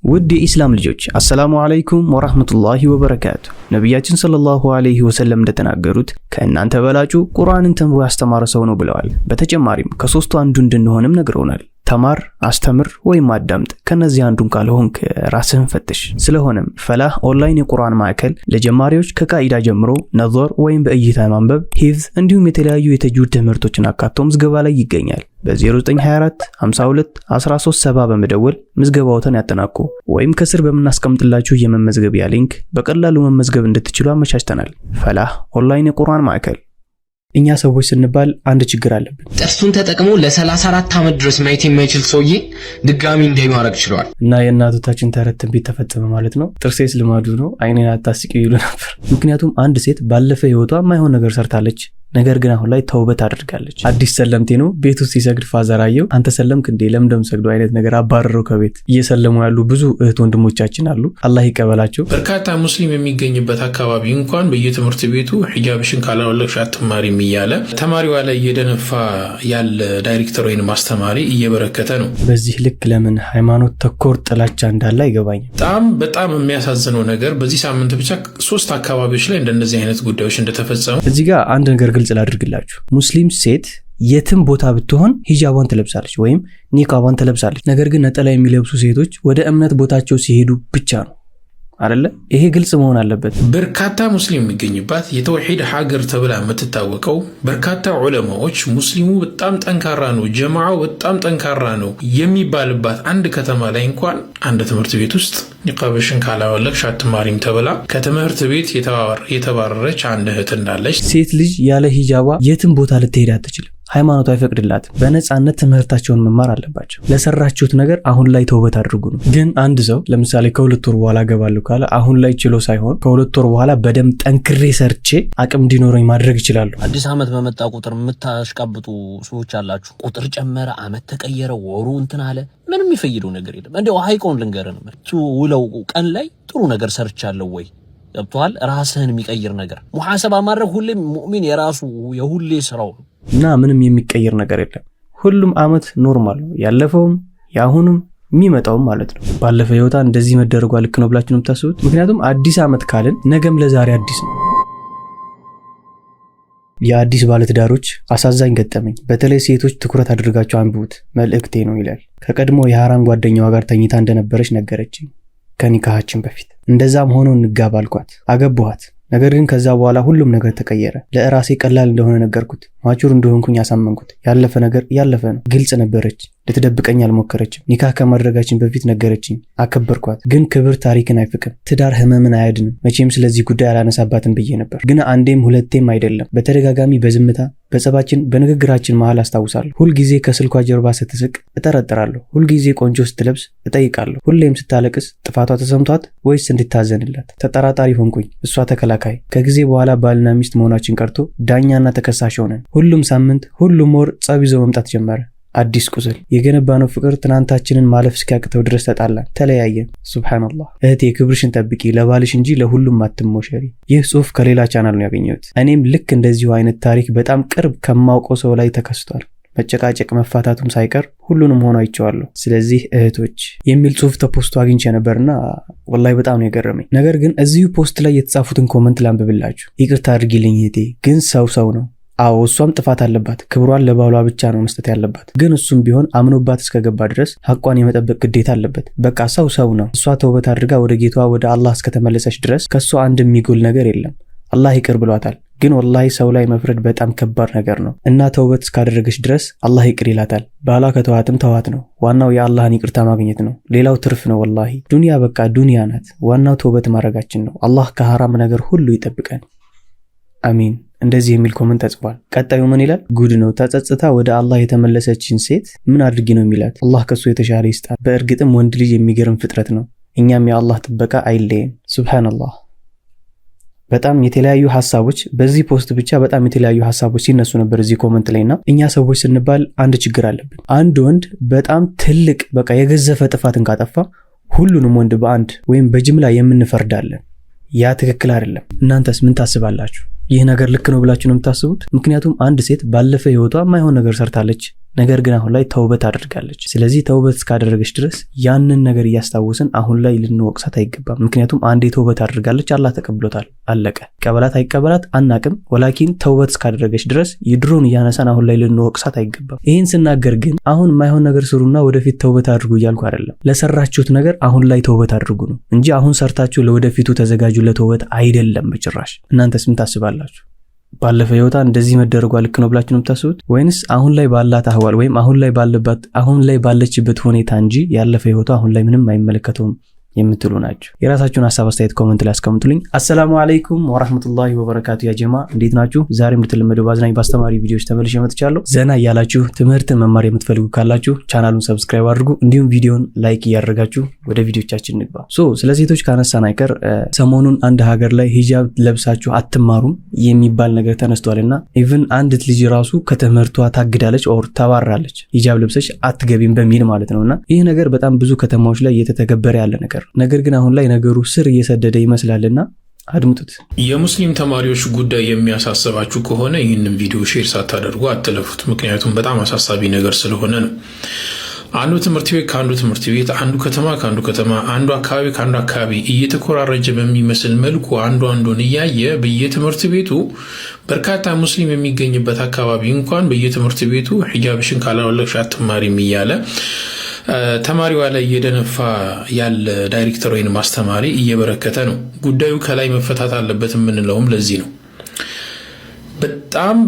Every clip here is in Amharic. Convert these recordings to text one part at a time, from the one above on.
ውድ የኢስላም ልጆች አሰላሙ አለይኩም ወራህመቱላሂ ወበረካቱ። ነብያችን ሰለላሁ ዐለይሂ ወሰለም እንደተናገሩት ከእናንተ በላጩ ቁርአንን ተምሮ ያስተማረ ሰው ነው ብለዋል። በተጨማሪም ከሶስቱ አንዱ እንድንሆንም ነግረውናል። ተማር፣ አስተምር ወይም አዳምጥ። ከነዚህ አንዱን ካልሆንክ ራስህን ፈትሽ። ስለሆነም ፈላህ ኦንላይን የቁርአን ማዕከል ለጀማሪዎች ከቃኢዳ ጀምሮ ነظር ወይም በእይታ ማንበብ፣ ሂፍዝ እንዲሁም የተለያዩ የተጅዊድ ትምህርቶችን አካቶ ምዝገባ ላይ ይገኛል። በ0924 52 13 70 በመደወል ምዝገባዎትን ያጠናቁ። ወይም ከስር በመናስቀምጥላችሁ የመመዝገቢያ ሊንክ በቀላሉ መመዝገብ እንድትችሉ አመቻችተናል። ፈላህ ኦንላይን የቁርአን ማዕከል። እኛ ሰዎች ስንባል አንድ ችግር አለብን። ጥርሱን ተጠቅሞ ለ34 ዓመት ድረስ ማየት የማይችል ሰውዬ ድጋሚ እንዲያይ ማድረግ ችሏል። እና የእናቶቻችን ተረት ትንቢት ተፈጸመ ማለት ነው። ጥርሴስ ልማዱ ነው አይኔን አታስቂው ይሉ ነበር። ምክንያቱም አንድ ሴት ባለፈ ህይወቷ የማይሆን ነገር ሰርታለች፣ ነገር ግን አሁን ላይ ተውበት አድርጋለች። አዲስ ሰለምቴ ነው። ቤት ውስጥ ሲሰግድ ፋዘራየው አንተ ሰለምክ እንዴ ለምደም ሰግዶ አይነት ነገር አባረረው ከቤት። እየሰለሙ ያሉ ብዙ እህት ወንድሞቻችን አሉ፣ አላህ ይቀበላቸው። በርካታ ሙስሊም የሚገኝበት አካባቢ እንኳን በየትምህርት ቤቱ ሂጃብሽን ካላወለቅሽ አትማሪም እያለ ተማሪዋ ላይ እየደነፋ ያለ ዳይሬክተር ወይም አስተማሪ እየበረከተ ነው። በዚህ ልክ ለምን ሃይማኖት ተኮር ጥላቻ እንዳለ አይገባኝም። በጣም የሚያሳዝነው ነገር በዚህ ሳምንት ብቻ 3 አካባቢዎች ላይ እንደነዚህ አይነት ጉዳዮች እንደተፈጸሙ እዚህ ጋር አንድ ነገር ግልጽ ላድርግላችሁ። ሙስሊም ሴት የትም ቦታ ብትሆን ሂጃቧን ትለብሳለች ወይም ኒቃቧን ትለብሳለች። ነገር ግን ነጠላ የሚለብሱ ሴቶች ወደ እምነት ቦታቸው ሲሄዱ ብቻ ነው አይደለ? ይሄ ግልጽ መሆን አለበት። በርካታ ሙስሊም የሚገኝባት የተውሂድ ሀገር ተብላ የምትታወቀው በርካታ ዑለማዎች ሙስሊሙ በጣም ጠንካራ ነው፣ ጀማዓው በጣም ጠንካራ ነው የሚባልባት አንድ ከተማ ላይ እንኳን አንድ ትምህርት ቤት ውስጥ ኒቃብሽን ካላወለቅሽ አትማሪም ተብላ ከትምህርት ቤት የተባረረች አንድ እህት እንዳለች። ሴት ልጅ ያለ ሂጃቧ የትም ቦታ ልትሄድ አትችልም። ሃይማኖቱ አይፈቅድላትም። በነጻነት ትምህርታቸውን መማር አለባቸው። ለሰራችሁት ነገር አሁን ላይ ተውበት አድርጉ ነው። ግን አንድ ሰው ለምሳሌ ከ2 ወር በኋላ ገባለሁ ካለ አሁን ላይ ችሎ ሳይሆን ከ2 ወር በኋላ በደም ጠንክሬ ሰርቼ አቅም እንዲኖረኝ ማድረግ ይችላል። አዲስ ዓመት በመጣ ቁጥር የምታሽቃብጡ ሰዎች አላችሁ። ቁጥር ጨመረ፣ ዓመት ተቀየረ፣ ወሩ እንትን አለ፣ ምንም ይፈይደው ነገር የለም። እንደው ሃይቆን ልንገረን ውለው ቀን ላይ ጥሩ ነገር ሰርቻለሁ ወይ ገብቷል። ራስህን የሚቀይር ነገር ሙሐሰባ ማድረግ ሁሌም ሙእሚን የራሱ የሁሌ ስራው ነው እና ምንም የሚቀየር ነገር የለም። ሁሉም ዓመት ኖርማል ነው፣ ያለፈውም ያሁንም የሚመጣውም ማለት ነው። ባለፈ ህይወታ እንደዚህ መደረጓ ልክ ነው ብላችሁ ነው የምታስቡት? ምክንያቱም አዲስ ዓመት ካልን ነገም ለዛሬ አዲስ ነው። የአዲስ ባለትዳሮች አሳዛኝ ገጠመኝ። በተለይ ሴቶች ትኩረት አድርጋችሁ አንብቡት፣ መልእክቴ ነው ይላል። ከቀድሞ የሐራም ጓደኛዋ ጋር ተኝታ እንደነበረች ነገረችኝ ከኒካሃችን በፊት። እንደዛም ሆኖ እንጋባ አልኳት፣ አገባኋት። ነገር ግን ከዛ በኋላ ሁሉም ነገር ተቀየረ። ለራሴ ቀላል እንደሆነ ነገርኩት፣ ማቹር እንደሆንኩኝ ያሳመንኩት። ያለፈ ነገር ያለፈ ነው። ግልጽ ነበረች፣ ልትደብቀኝ አልሞከረችም። ኒካህ ከማድረጋችን በፊት ነገረችኝ፣ አከበርኳት። ግን ክብር ታሪክን አይፍቅም፣ ትዳር ህመምን አያድንም። መቼም ስለዚህ ጉዳይ አላነሳባትን ብዬ ነበር። ግን አንዴም ሁለቴም አይደለም፣ በተደጋጋሚ በዝምታ በጸባችን በንግግራችን መሃል አስታውሳለሁ። ሁልጊዜ ከስልኳ ጀርባ ስትስቅ እጠረጥራለሁ። ሁልጊዜ ቆንጆ ስትለብስ እጠይቃለሁ። ሁሌም ስታለቅስ ጥፋቷ ተሰምቷት ወይስ እንድታዘንላት ተጠራጣሪ ሆንኩኝ። እሷ ተከላካይ። ከጊዜ በኋላ ባልና ሚስት መሆናችን ቀርቶ ዳኛና ተከሳሽ ሆነን ሁሉም ሳምንት ሁሉም ወር ጸብ ይዞ መምጣት ጀመረ። አዲስ ቁስል። የገነባነው ፍቅር ትናንታችንን ማለፍ እስኪያቅተው ድረስ ተጣላን፣ ተለያየን። ሱብሃንአላህ። እህቴ ክብርሽን ጠብቂ፣ ለባልሽ እንጂ ለሁሉም አትሞሸሪ። ይህ ጽሑፍ ከሌላ ቻናል ነው ያገኘሁት። እኔም ልክ እንደዚሁ አይነት ታሪክ በጣም ቅርብ ከማውቀው ሰው ላይ ተከስቷል። መጨቃጨቅ መፋታቱም ሳይቀር ሁሉንም ሆኖ አይቼዋለሁ። ስለዚህ እህቶች የሚል ጽሑፍ ተፖስቶ አግኝቼ ነበርና ወላሂ በጣም ነው የገረመኝ። ነገር ግን እዚሁ ፖስት ላይ የተጻፉትን ኮመንት ላንብብላችሁ። ይቅርታ አድርጊልኝ እህቴ፣ ግን ሰው ነው። አዎ እሷም ጥፋት አለባት። ክብሯን ለባሏ ብቻ ነው መስጠት ያለባት። ግን እሱም ቢሆን አምኖባት እስከገባ ድረስ ሐቋን የመጠበቅ ግዴታ አለበት። በቃ ሰው ነው። እሷ ተውበት አድርጋ ወደ ጌታዋ ወደ አላህ እስከተመለሰች ድረስ ከሷ አንድ የሚጎል ነገር የለም። አላህ ይቅር ብሏታል። ግን ወላሂ ሰው ላይ መፍረድ በጣም ከባድ ነገር ነው እና ተውበት እስካደረገች ድረስ አላህ ይቅር ይላታል። ባሏ ከተዋትም ተዋት ነው። ዋናው የአላህን ይቅርታ ማግኘት ነው። ሌላው ትርፍ ነው። ወላሂ ዱንያ በቃ ዱንያ ናት። ዋናው ተውበት ማድረጋችን ነው። አላህ ከሐራም ነገር ሁሉ ይጠብቀን። አሚን። እንደዚህ የሚል ኮመንት ተጽፏል። ቀጣዩ ምን ይላል? ጉድ ነው። ተጸጽታ ወደ አላህ የተመለሰችን ሴት ምን አድርጊ ነው የሚላት? አላህ ከሱ የተሻለ ይስጣል። በእርግጥም ወንድ ልጅ የሚገርም ፍጥረት ነው። እኛም የአላህ ጥበቃ አይለየን። ሱብሃንአላህ። በጣም የተለያዩ ሐሳቦች በዚህ ፖስት ብቻ በጣም የተለያዩ ሐሳቦች ሲነሱ ነበር እዚህ ኮመንት ላይና እኛ ሰዎች ስንባል አንድ ችግር አለብን። አንድ ወንድ በጣም ትልቅ በቃ የገዘፈ ጥፋትን ካጠፋ ሁሉንም ወንድ በአንድ ወይም በጅምላ የምንፈርዳለን። ያ ትክክል አይደለም። እናንተስ ምን ታስባላችሁ? ይህ ነገር ልክ ነው ብላችሁ ነው የምታስቡት? ምክንያቱም አንድ ሴት ባለፈ ህይወቷ የማይሆን ነገር ሰርታለች፣ ነገር ግን አሁን ላይ ተውበት አድርጋለች። ስለዚህ ተውበት እስካደረገች ድረስ ያንን ነገር እያስታወስን አሁን ላይ ልንወቅሳት አይገባም። ምክንያቱም አንዴ ተውበት አድርጋለች፣ አላህ ተቀብሎታል፣ አለቀ። ቀበላት አይቀበላት አናቅም። ወላኪን ተውበት እስካደረገች ድረስ የድሮን እያነሳን አሁን ላይ ልንወቅሳት አይገባም። ይህን ስናገር ግን አሁን የማይሆን ነገር ስሩና ወደፊት ተውበት አድርጉ እያልኩ አይደለም። ለሰራችሁት ነገር አሁን ላይ ተውበት አድርጉ ነው እንጂ አሁን ሰርታችሁ ለወደፊቱ ተዘጋጁ ለተውበት አይደለም በጭራሽ። እናንተስ ምን ታስባላችሁ? ባለፈ ህይወታ እንደዚህ መደረጓ ልክ ነው ብላችሁ ነው የምታስቡት? ወይንስ አሁን ላይ ባላት አህዋል ወይም አሁን ላይ ባለችበት ሁኔታ እንጂ ያለፈ ህይወታ አሁን ላይ ምንም አይመለከተውም የምትሉ ናችሁ? የራሳችሁን ሐሳብ አስተያየት ኮሜንት ላይ አስቀምጡልኝ። አሰላሙ አለይኩም ወራህመቱላሂ ወበረካቱ። ያ ጀማ እንዴት ናችሁ? ዛሬም እንደተለመደው ባዝናኝ ባስተማሪ ቪዲዮዎች ተመልሼ መጥቻለሁ። ዘና እያላችሁ ትምህርትን መማር የምትፈልጉ ካላችሁ ቻናሉን ሰብስክራይብ አድርጉ፣ እንዲሁም ቪዲዮን ላይክ እያደረጋችሁ ወደ ቪዲዮቻችን እንግባ። ስለ ሴቶች ካነሳን አይቀር ሰሞኑን አንድ ሀገር ላይ ሂጃብ ለብሳችሁ አትማሩም የሚባል ነገር ተነስቷልና ኢቭን አንዲት ልጅ ራሱ ከትምህርቷ ታግዳለች ኦር ተባራለች፣ ሂጃብ ለብሰሽ አትገቢም በሚል ማለት ነውና ይህ ነገር በጣም ብዙ ከተማዎች ላይ እየተተገበረ ያለ ነገር ግን አሁን ላይ ነገሩ ስር እየሰደደ ይመስላልና አድምጡት። የሙስሊም ተማሪዎች ጉዳይ የሚያሳስባችሁ ከሆነ ይህንን ቪዲዮ ሼር ሳታደርጉ አትለፉት። ምክንያቱም በጣም አሳሳቢ ነገር ስለሆነ ነው። አንዱ ትምህርት ቤት ከአንዱ ትምህርት ቤት፣ አንዱ ከተማ ከአንዱ ከተማ፣ አንዱ አካባቢ ከአንዱ አካባቢ እየተኮራረጀ በሚመስል መልኩ አንዱን እያየ በየትምህርት ቤቱ በርካታ ሙስሊም የሚገኝበት አካባቢ እንኳን በየትምህርት ቤቱ ሂጃብሽን ካላወለቅሽ አትማሪም እያለ ተማሪዋ ላይ እየደነፋ ያለ ዳይሬክተር ወይም አስተማሪ እየበረከተ ነው። ጉዳዩ ከላይ መፈታት አለበት የምንለውም ለዚህ ነው።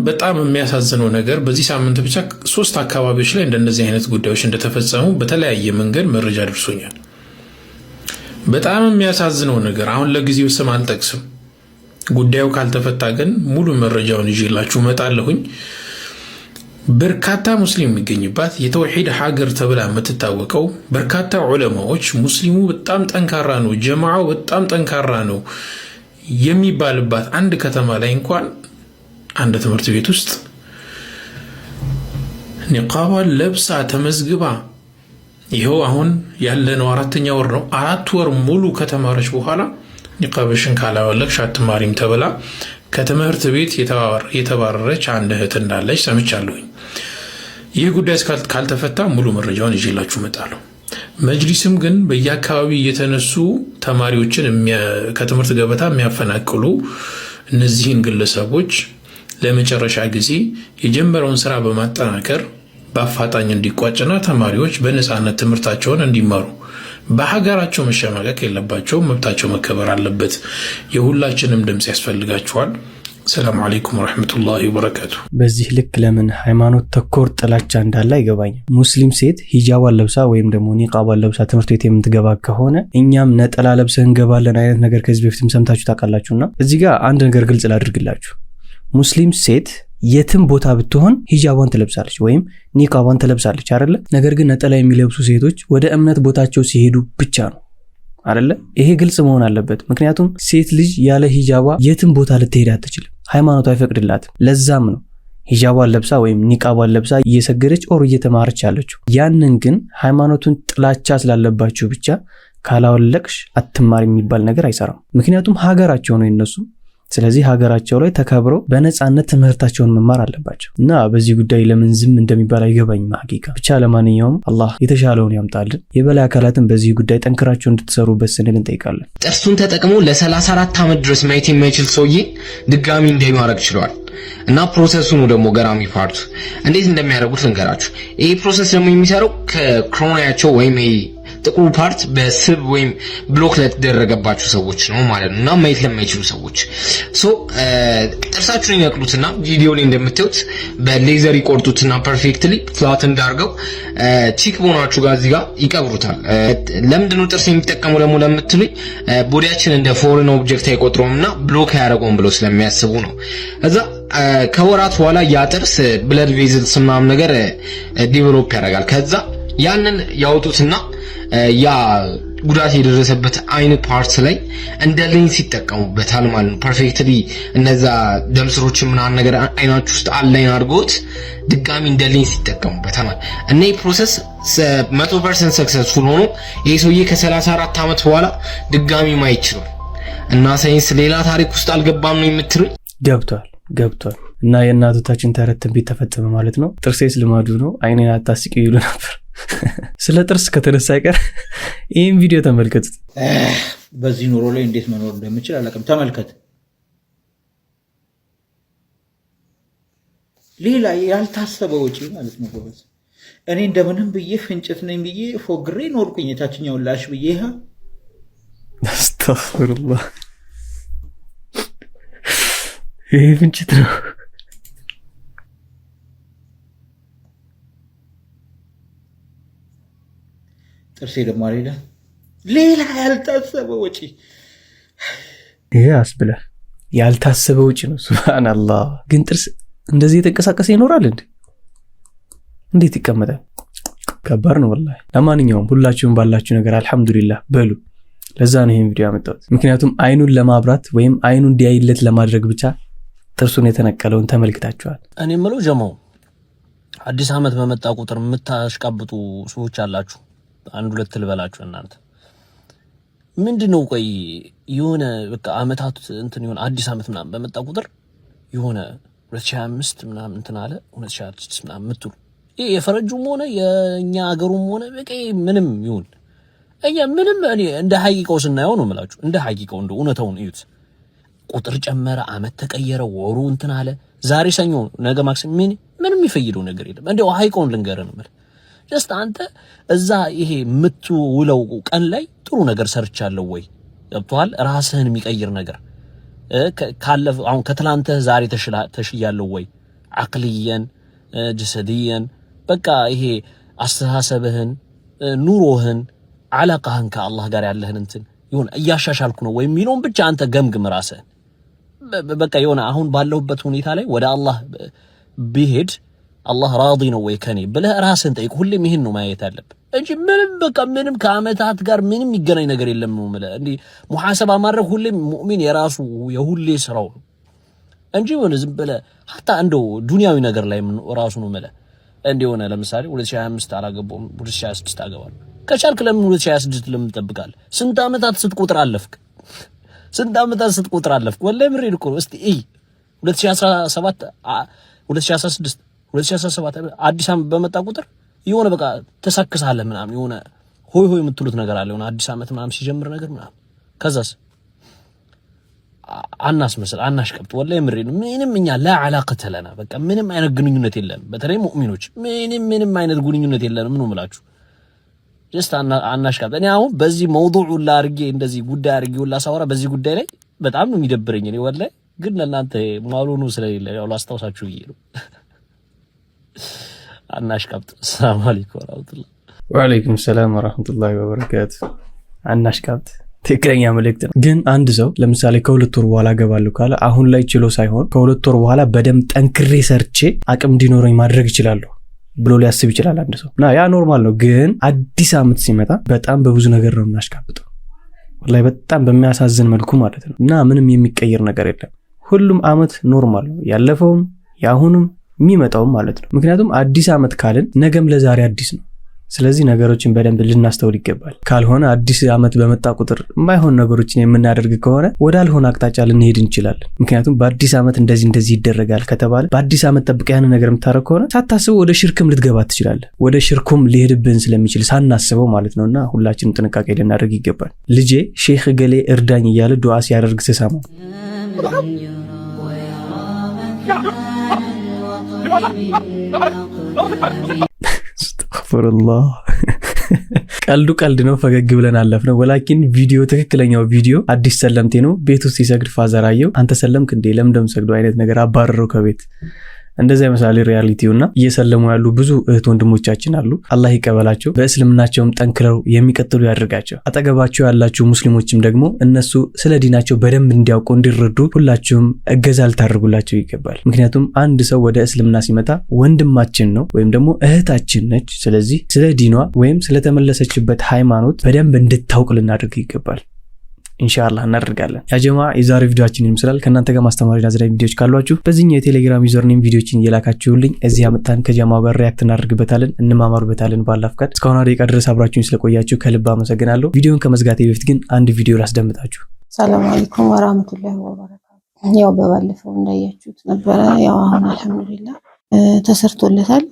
በጣም የሚያሳዝነው ነገር በዚህ ሳምንት ብቻ 3 አካባቢዎች ላይ እንደነዚህ አይነት ጉዳዮች እንደተፈጸሙ በተለያየ መንገድ መረጃ ደርሶኛል። በጣም የሚያሳዝነው ነገር አሁን ለጊዜው ስም አልጠቅስም፣ ጉዳዩ ካልተፈታ ግን ሙሉ መረጃውን ይዤላችሁ እመጣለሁኝ። በርካታ ሙስሊም የሚገኝባት የተውሂድ ሀገር ተብላ የምትታወቀው በርካታ ዑለማዎች ሙስሊሙ በጣም ጠንካራ ነው፣ ጀማዓው በጣም ጠንካራ ነው የሚባልባት አንድ ከተማ ላይ እንኳን አንድ ትምህርት ቤት ውስጥ ኒቃቧን ለብሳ ተመዝግባ ይኸው አሁን ያለነው 4ኛ ወር ነው። 4 ወር ሙሉ ከተማረች በኋላ ኒቃብሽን ካላወለቅሽ አትማሪም ተብላ ከትምህርት ቤት የተባረረች አንድ እህት እንዳለች ሰምቻለሁኝ። ይህ ጉዳይ ካልተፈታ ሙሉ መረጃውን ይዤላችሁ እመጣለሁ። መጅሊስም ግን በየአካባቢው እየተነሱ ተማሪዎችን ከትምህርት ገበታ የሚያፈናቅሉ እነዚህን ግለሰቦች ለመጨረሻ ጊዜ የጀመረውን ስራ በማጠናከር በአፋጣኝ እንዲቋጭና ተማሪዎች በነፃነት ትምህርታቸውን እንዲማሩ በሀገራቸው መሸማቀቅ የለባቸው፣ መብታቸው መከበር አለበት። የሁላችንም ድምጽ ያስፈልጋቸዋል። ሰላም አለይኩም ወራህመቱላሂ ወበረካቱ። በዚህ ልክ ለምን ሃይማኖት ተኮር ጥላቻ እንዳለ አይገባኝም። ሙስሊም ሴት ሂጃቧን ለብሳ ወይም ደግሞ ኒቃቧን ለብሳ ትምህርት ቤት የምትገባ ከሆነ እኛም ነጠላ ለብሰን እንገባለን አይነት ነገር ከዚህ በፊትም ሰምታችሁ ታውቃላችሁና እዚህ ጋር አንድ ነገር ግልጽ ላድርግላችሁ። ሙስሊም ሴት የትም ቦታ ብትሆን ሂጃቧን ትለብሳለች ወይም ኒቃቧን ትለብሳለች አይደለ? ነገር ግን ነጠላ የሚለብሱ ሴቶች ወደ እምነት ቦታቸው ሲሄዱ ብቻ ነው አይደለ? ይሄ ግልጽ መሆን አለበት። ምክንያቱም ሴት ልጅ ያለ ሂጃቧ የትም ቦታ ልትሄድ አትችልም፣ ሃይማኖቱ አይፈቅድላትም። ለዛም ነው ሂጃቧን ለብሳ ወይም ኒቃቧን ለብሳ እየሰገደች ኦር እየተማረች ያለችው። ያንን ግን ሃይማኖቱን ጥላቻ ስላለባችሁ ብቻ ካላወለቅሽ አትማር የሚባል ነገር አይሰራም። ምክንያቱም ሀገራቸው ነው የነሱ። ስለዚህ ሀገራቸው ላይ ተከብረው በነፃነት ትምህርታቸውን መማር አለባቸው እና በዚህ ጉዳይ ለምን ዝም እንደሚባል አይገባኝም ሐቂቃ። ብቻ ለማንኛውም አላህ የተሻለውን ያምጣልን። የበላይ አካላትን በዚህ ጉዳይ ጠንክራቸው እንድትሰሩበት ስንል እንጠይቃለን። ጥርሱን ተጠቅሞ ለ34 ዓመት ድረስ ማየት የማይችል ሰውዬ ድጋሚ እንደማረግ ችሏል እና ፕሮሰሱ ነው ደግሞ ገራሚ ፓርቱ። እንዴት እንደሚያደርጉት ልንገራችሁ። ይሄ ፕሮሰስ ደግሞ የሚሰራው ከክሮኒያቸው ወይም ጥቁሩ ፓርት በስብ ወይም ብሎክ ለተደረገባቸው ሰዎች ነው ማለት ነው እና ማየት ለማይችሉ ሰዎች ጥርሳችሁን ይነቅሉትና ቪዲዮ ላይ እንደምታዩት በሌዘር ይቆርጡትና ፐርፌክትሊ ፍላት እንዳርገው ቺክ ቦናችሁ ጋር እዚህ ጋር ይቀብሩታል። ለምንድን ነው ጥርስ የሚጠቀመው ደግሞ ለምትሉኝ ቦዲያችን እንደ ፎሬን ኦብጀክት አይቆጥረውምና ብሎክ ያደርገውም ብለው ስለሚያስቡ ነው። እዛ ከወራት በኋላ ያ ጥርስ ብለድ ቬዝልስ ምናምን ነገር ዲቨሎፕ ያደርጋል። ከዛ ያንን ያወጡትና ያ ጉዳት የደረሰበት አይን ፓርት ላይ እንደ ሌንስ ይጠቀሙበታል ማለት ነው። ፐርፌክትሊ እነዛ ደም ስሮች ምናምን ነገር አይናችሁ ውስጥ አላይን አድርጎት ድጋሚ እንደ ሌንስ ይጠቀሙበታል ማለት እና ይህ ፕሮሰስ 100% ሰክሰስፉል ሆኖ ይሄ ሰውዬ ከ34 ዓመት በኋላ ድጋሚ ማየት ይችላል። እና ሳይንስ ሌላ ታሪክ ውስጥ አልገባም ነው የምትሉኝ? ገብቷል እና የእናቶቻችን ተረት ትንቢት ተፈጸመ ማለት ነው። ጥርሴስ ልማዱ ነው አይኔን አታስቂው ይሉ ነበር። ስለ ጥርስ ከተነሳ አይቀር ይህን ቪዲዮ ተመልከቱት። በዚህ ኑሮ ላይ እንዴት መኖር እንደምችል አላውቅም። ተመልከት። ሌላ ያልታሰበ ወጪ ማለት ነው ጎበዝ። እኔ እንደምንም ብዬ ፍንጭት ነኝ ብዬ ፎግሬ ኖርኩኝ የታችኛውን ላሽ ብዬ አስተግፊሩላህ። ይሄ ፍንጭት ነው። ጥርሴ ደግሞ ሌላ ያልታሰበ ወጪ። ይሄ አስብለህ ያልታሰበ ወጪ ነው። ሱብሃንአላህ። ግን ጥርስ እንደዚህ የተንቀሳቀሰ ይኖራል እንዴ? እንዴት ይቀመጣል? ከባድ ነው ወላሂ። ለማንኛውም ሁላችሁም ባላችሁ ነገር አልহামዱሊላህ በሉ። ለዛ ነው ይሄን ቪዲዮ ያመጣሁት። ምክንያቱም አይኑን ለማብራት ወይም አይኑን እንዲያይለት ለማድረግ ብቻ ጥርሱን የተነቀለውን ተመልክታችኋል። እኔ የምለው ጀማው አዲስ ዓመት በመጣ ቁጥር የምታሽቃብጡ ሰዎች አላችሁ። አንድ ሁለት ልበላችሁ እናንተ ምንድነው? ቆይ የሆነ በቃ አመታት እንትን ይሆን አዲስ ዓመት ምናምን በመጣ ቁጥር የሆነ 2025 ምናምን እንትን አለ 2026 ምናምን ምትሉ ይሄ የፈረጁም ሆነ የኛ ሀገሩም ሆነ በቃ ምንም ይሁን እኛ ምንም እኔ እንደ ሐቂቃው ስናየው ነው የምላችሁ። እንደ ሐቂቃው እንደ እውነታውን እዩት። ቁጥር ጨመረ፣ አመት ተቀየረ፣ ወሩ እንትን አለ፣ ዛሬ ሰኞ ነገ ማክሰኞ ምንም ይፈይደው ነገር የለም። እንደው ሐቂቃውን ልንገርህ ነው። ጀስት አንተ እዛ ይሄ የምትውለው ቀን ላይ ጥሩ ነገር ሰርቻለሁ ወይ ገብቶሃል? ራስህን የሚቀይር ነገር ካለፈ አሁን ከትላንተ ዛሬ ተሽያለሁ ወይ አቅልየን ጀሰዲየን በቃ ይሄ አስተሳሰብህን ኑሮህን አላቃህን ከአላህ ጋር ያለህን እንትን ይሁን እያሻሻልኩ ነው ወይ የሚለውን ብቻ አንተ ገምግም ራስህን። በቃ የሆነ አሁን ባለሁበት ሁኔታ ላይ ወደ አላህ ቢሄድ አላህ ራዲ ነው ወይ ከኔ ብለህ ራስህን ጠይቅ። ሁሌም ይሄን ነው ማየት ያለብህ እንጂ ምንም ከአመታት ጋር ምንም ይገናኝ ነገር የለም ነው ማለት እንዴ። ሙሐሰባ ማድረግ ሁሌም ሙእሚን የራሱ የሁሌ ስራው እንጂ ሆነ ዝም ብለህ hatta እንደው ዱንያዊ ነገር ላይ ራሱ ነው ማለት እንደሆነ ለምሳሌ 2025 አላገባውም 2026 አገባለሁ ከቻልክ ለምን 2026 ለምን ትጠብቃለህ? ስንት አመታት ስትቆጥር አለፍክ? ወላሂ ምሬድ እኮ እስቲ 2017 2016 2017 አዲስ ዓመት በመጣ ቁጥር የሆነ በቃ ተሰክሳለህ ምናምን የሆነ ሆይ የምትሉት ነገር አለ። የሆነ አዲስ ዓመት ምናምን ሲጀምር ነገር ምናምን ከዛስ አናሽቀብጥ ወላሂ ምሬድ ምንም እኛ ላ ዓላቀተ ለና በቃ ምንም አይነት ግንኙነት የለንም። በተለይ ሙእሚኖች ምንም አይነት ግንኙነት የለንም ነው የምላችሁ። ጀስት አናሽቀብጥ። እኔ አሁን በዚህ መውዱዕ ላ አድርጌ እንደዚህ ጉዳይ አድርጌ ወላ ሳወራ በዚህ ጉዳይ ላይ በጣም ነው የሚደብረኝ እኔ ወላሂ። ግን ለእናንተ ማሉኑ ስለሌለ ያው ላስታውሳችሁ ብዬ ነው። አናሽቀብጥ። ሰላም አለይኩም ወራህመቱላህ። ወአለይኩም ሰላም ወራህመቱላሂ ወበረካቱ። አናሽቀብጥ ትክክለኛ መልእክት ነው። ግን አንድ ሰው ለምሳሌ ከሁለት ወር በኋላ ገባለሁ ካለ አሁን ላይ ችሎ ሳይሆን ከሁለት ወር በኋላ በደም ጠንክሬ ሰርቼ አቅም እንዲኖረኝ ማድረግ እችላለሁ ብሎ ሊያስብ ይችላል አንድ ሰው። ያ ኖርማል ነው። ግን አዲስ ዓመት ሲመጣ በጣም በብዙ ነገር ነው የምናሽቃብጠው ወላሂ በጣም በሚያሳዝን መልኩ ማለት ነው። እና ምንም የሚቀየር ነገር የለም። ሁሉም ዓመት ኖርማል ነው፣ ያለፈውም ያሁኑም የሚመጣውም ማለት ነው። ምክንያቱም አዲስ ዓመት ካልን ነገም ለዛሬ አዲስ ነው። ስለዚህ ነገሮችን በደንብ ልናስተውል ይገባል። ካልሆነ አዲስ ዓመት በመጣ ቁጥር የማይሆን ነገሮችን የምናደርግ ከሆነ ወዳልሆነ አቅጣጫ ልንሄድ እንችላለን። ምክንያቱም በአዲስ ዓመት እንደዚህ ይደረጋል ከተባለ በአዲስ ዓመት ጠብቀህ ያን ነገር የምታረግ ከሆነ ሳታስበው ወደ ሽርክም ልትገባ ትችላለህ። ወደ ሽርኩም ሊሄድብን ስለሚችል ሳናስበው ማለት ነውና ሁላችንም ጥንቃቄ ልናደርግ ይገባል። ልጄ ሼክ ገሌ እርዳኝ እያለ ዱዓ ሲያደርግ ስሰማው አስተግፊሩላህ። ቀልድ ነው፣ ፈገግ ብለን አለፍነው። ወላኪን ቪዲዮ ትክክለኛው ቪዲዮ አዲስ ሰለምቴ ነው። ቤት ውስጥ ሲሰግድ ፋዘራየው አንተ ሰለምክ እንዴ ለምንድነው ሰግደው አይነት ነገር አባረረው ከቤት። እንደዛ ይመስላል ሪያሊቲውና እየሰለሙ ያሉ ብዙ እህት ወንድሞቻችን አሉ። አላህ ይቀበላቸው፣ በእስልምናቸውም ጠንክረው የሚቀጥሉ ያድርጋቸው። አጠገባቸው ያላችሁ ሙስሊሞችም ደግሞ እነሱ ስለ ዲናቸው በደንብ እንዲያውቁ እንዲረዱ ሁላችሁም እገዛ ልታደርጉላቸው ይገባል። ምክንያቱም አንድ ሰው ወደ እስልምና ሲመጣ ወንድማችን ነው ወይም ደግሞ እህታችን ነች። ስለዚህ ስለ ዲኗ ወይም ስለተመለሰችበት ሃይማኖት በደንብ እንድታውቅ ልናደርግ ይገባል። ኢንሻአላህ እናደርጋለን። ያ ጀማዓ የዛሬ ቪዲዮአችን ይመስላል። ከናንተ ጋር ማስተማሪና አዝናኝ ቪዲዮዎች ካሏችሁ በዚህኛው የቴሌግራም ዩዘርኔም ቪዲዮችን እየላካችሁልኝ እዚህ አመጣን ከጀማዓው ጋር ሪአክት እናደርግበታለን፣ እንማማርበታለን። ባላፍቃድ እስካሁን ደቂቃ ድረስ አብራችሁኝ ስለቆያችሁ ከልብ አመሰግናለሁ። ቪዲዮን ከመዝጋቴ በፊት ግን አንድ ቪዲዮ ላስደምጣችሁ። ሰላም አለይኩም ወራህመቱላሂ ወበረካቱ። ያው በባለፈው እንዳያችሁት ነበረ። ያው አሁን አልሐምዱሊላህ ተሰርቶለታል።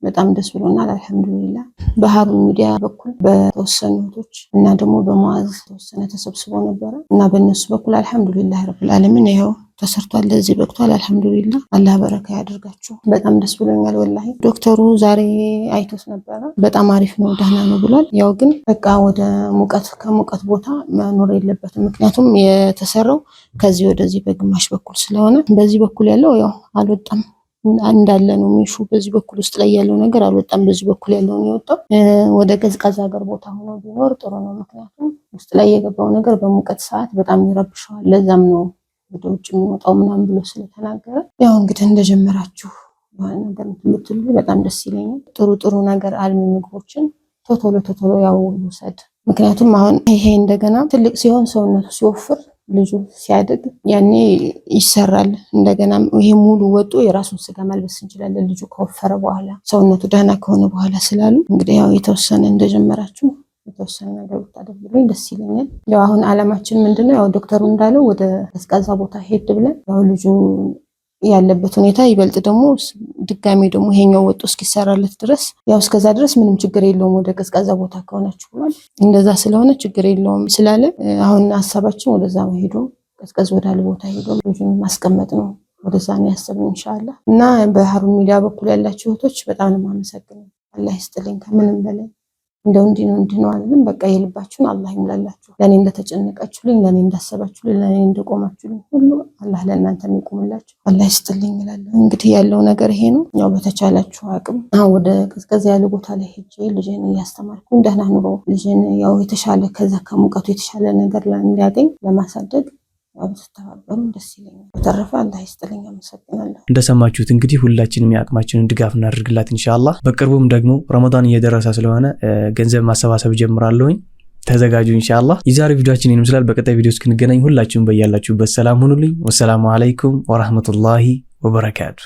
በጣም ደስ ብሎናል። አልሐምዱሊላህ በሃሩን ሚዲያ በኩል በተወሰኑ እህቶች እና ደግሞ በመዋዝ ተወሰነ ተሰብስቦ ነበረ እና በእነሱ በኩል አልሐምዱሊላህ ረብል ዓለሚን ይኸው ተሰርቷል። ለዚህ በቅቷል። አልሐምዱሊላህ አላህ በረካ ያደርጋችሁ። በጣም ደስ ብሎኛል ወላሂ። ዶክተሩ ዛሬ አይቶት ነበረ። በጣም አሪፍ ነው፣ ደህና ነው ብሏል። ያው ግን በቃ ወደ ከሙቀት ቦታ መኖር የለበትም። ምክንያቱም የተሰራው ከዚህ ወደዚህ በግማሽ በኩል ስለሆነ በዚህ በኩል ያለው ያው አልወጣም እንዳለ ነው ሚሹ። በዚህ በኩል ውስጥ ላይ ያለው ነገር አልወጣም። በዚህ በኩል ያለው ነው የወጣው። ወደ ቀዝቃዛ ሀገር ቦታ ሆኖ ቢኖር ጥሩ ነው። ምክንያቱም ውስጥ ላይ የገባው ነገር በሙቀት ሰዓት በጣም ይረብሸዋል። ለዛም ነው ወደ ውጭ የሚወጣው ምናምን ብሎ ስለተናገረ ያው እንግዲህ እንደጀመራችሁ የሆነ ነገር የምትሉ በጣም ደስ ይለኛል። ጥሩ ነገር አልሚ ምግቦችን ቶሎ ያው ውሰድ። ምክንያቱም አሁን ይሄ እንደገና ትልቅ ሲሆን ሰውነቱ ሲወፍር ልጁ ሲያድግ ያኔ ይሰራል። እንደገና ይሄ ሙሉ ወጡ የራሱን ስጋ መልበስ እንችላለን ልጁ ከወፈረ በኋላ ሰውነቱ ደህና ከሆነ በኋላ ስላሉ እንግዲህ ያው የተወሰነ እንደጀመራችሁ የተወሰነ ነገር ብታደርጉልኝ ደስ ይለኛል። ያው አሁን አላማችን ምንድነው? ያው ዶክተሩ እንዳለው ወደ ቀዝቃዛ ቦታ ሄድ ብለን ያው ልጁ ያለበት ሁኔታ ይበልጥ ደግሞ ድጋሚ ደግሞ ይሄኛው ወጡ እስኪሰራለት ድረስ ያው እስከዛ ድረስ ምንም ችግር የለውም ወደ ቀዝቃዛ ቦታ ከሆናችሁ ብሏል። እንደዛ ስለሆነ ችግር የለውም ስላለ አሁን ሀሳባችን ወደዛ ሄዶ ቀዝቀዝ ወዳለ ቦታ ሄዶ ልጁን ማስቀመጥ ነው። ወደዛ ነው ያሰብነው ኢንሻአላህ። እና በሃሩን ሚዲያ በኩል ያላችሁ እህቶች በጣም ነው የማመሰግነው። አላህ ይስጥልኝ ከምንም በላይ እንደው እንዲህ ነው አይደለም። በቃ የልባችሁን አላህ ይሙላላችሁ። ለኔ እንደተጨነቃችሁልኝ፣ ለኔ እንዳሰባችሁልኝ፣ ለኔ እንደቆማችሁልኝ ሁሉ አላህ ለእናንተ የሚቆምላችሁ አላህ ይስጥልኝ እላለሁ። እንግዲህ ያለው ነገር ይሄ ነው። ያው በተቻላችሁ አቅም ወደ ቀዝቀዝ ያለ ቦታ ላይ ሄጄ ልጄን እያስተማርኩ ደህና ኑሮ ልጄን ያው የተሻለ ከዛ ከሙቀቱ የተሻለ ነገር እንዲያገኝ ለማሳደግ ተባበሩ ደስ ይለኛል። በተረፈ አላህ ይስጥልኝ፣ አመሰግናለሁ። እንደሰማችሁት እንግዲህ ሁላችንም የአቅማችንን ድጋፍ እናደርግላት ኢንሻአላህ። በቅርቡም ደግሞ ረመዳን እየደረሰ ስለሆነ ገንዘብ ማሰባሰብ ጀምራለሁኝ። ተዘጋጁ ኢንሻአላህ። የዛሬ ቪዲዮአችን ይመስላል። በቀጣይ ቪዲዮ እስክንገናኝ ሁላችሁም በያላችሁበት ሰላም ሁኑልኝ። ወሰላሙ አለይኩም ወራህመቱላሂ ወበረካቱ።